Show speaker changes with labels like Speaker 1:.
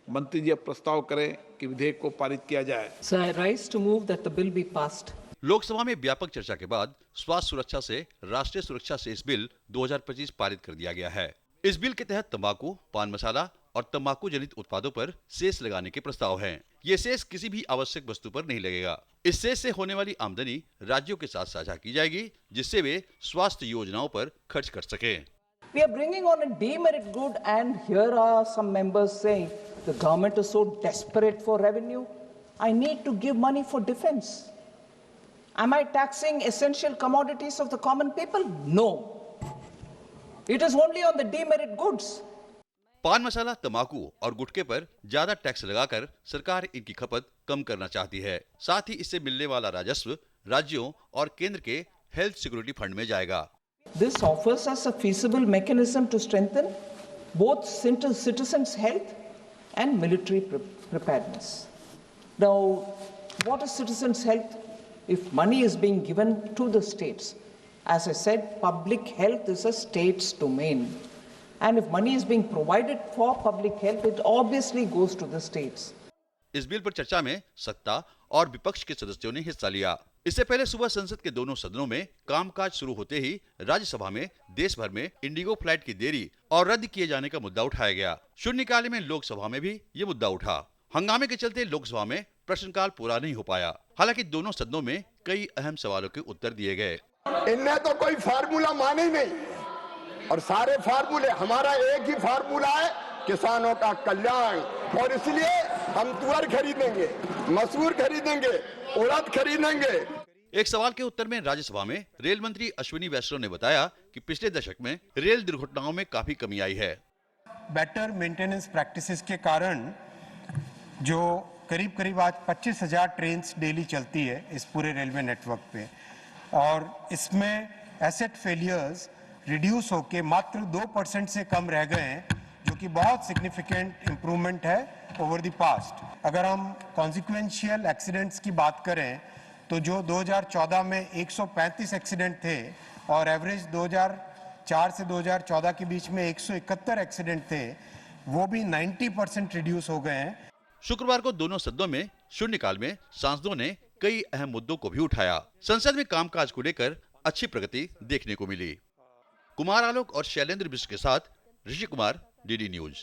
Speaker 1: मंत्री जी अब प्रस्ताव करें कि विधेयक को पारित किया जाए।
Speaker 2: So I rise to move that the bill be passed.
Speaker 3: Lok Sabha में व्यापक चर्चा के बाद स्वास्थ्य सुरक्षा से राष्ट्रीय सुरक्षा से इस बिल 2025 पारित कर दिया गया है। इस बिल के तहत तंबाकू, पान मसाला और तंबाकू जनित उत्पादों पर सेस लगाने के प्रस्ताव हैं। ये सेस किसी भी आवश्यक वस्तु पर नहीं लगेगा। इस सेस से होने वाली आमदनी राज्यों के साथ साझा की जाएगी, जिससे वे स्वास्थ्य योजनाओं पर खर्च कर सकें।
Speaker 4: We are bringing on a demerit good, and here are some members saying the government is so desperate for revenue. I need to give money for defense. Am I taxing essential commodities of the common people? No. It is only on the demerit goods.
Speaker 3: पान मसाला, तंबाकू और गुटखे पर ज्यादा tax लगाकर सरकार इनकी खपत कम करना चाहती है। साथ ही इससे मिलने वाला राजस्व राज्यों और केंद्र के हेल्थ सिक्योरिटी फंड में जाएगा।
Speaker 4: This offers us a feasible mechanism to strengthen both citizens' health and military preparedness. Now, what is citizens' health? If money is being given to the states, as I said, public health is a state's domain. And if money is being provided for public health, it obviously goes to the states.
Speaker 3: इस bill पर चर्चा में सत्ता और विपक्ष के सदस्यों ने हिस्सा लिया। इससे पहले सुबह संसद के दोनों सदनों में कामकाज शुरू होते ही राज्यसभा में देश भर में इंडिगो फ्लाइट की देरी और रद्द किए जाने का मुद्दा उठाया गया। शून्यकाल में लोकसभा में भी ये मुद्दा उठा। हंगामे के चलते लोकसभा में प्रश्नकाल पूरा नहीं हो पाया। हालांकि दोनों सदनों में कई अहम सवालों के उत्तर दिए गए।
Speaker 5: इनने तो कोई फार्मूला माने ही नहीं, और सारे फार्मूले, हमारा एक ही फार्मूला है, किसानों का कल्याण। और इसलिए हम तुअर खरीदेंगे, मसूर खरीदेंगे, उड़द खरीदेंगे।
Speaker 3: एक सवाल के उत्तर में राज्यसभा में रेल मंत्री अश्विनी वैष्णव ने बताया कि पिछले दशक में रेल दुर्घटनाओं में काफी कमी आई है।
Speaker 6: बेटर मेंटेनेंस प्रैक्टिसेस के कारण जो करीब आज 25,000 ट्रेन डेली चलती है इस पूरे रेलवे नेटवर्क पे, और इसमें एसेट फेलियर्स रिड्यूस होके मात्र 2% से कम रह गए हैं, जो कि बहुत सिग्निफिकेंट इम्प्रूवमेंट है ओवर द पास्ट। अगर हम कॉन्सिक्वेंशियल एक्सीडेंट्स की बात करें तो जो 2014 में 135 एक्सीडेंट थे और एवरेज 2004 से 2014 के बीच में 171 एक्सीडेंट थे, वो भी 90% रिड्यूस हो गए हैं।
Speaker 3: शुक्रवार को दोनों सदनों में शून्यकाल में सांसदों ने कई अहम मुद्दों को भी उठाया। संसद में कामकाज को लेकर अच्छी प्रगति देखने को मिली। कुमार आलोक और शैलेंद्र बिष्ट के साथ ऋषि कुमार, डीडी न्यूज।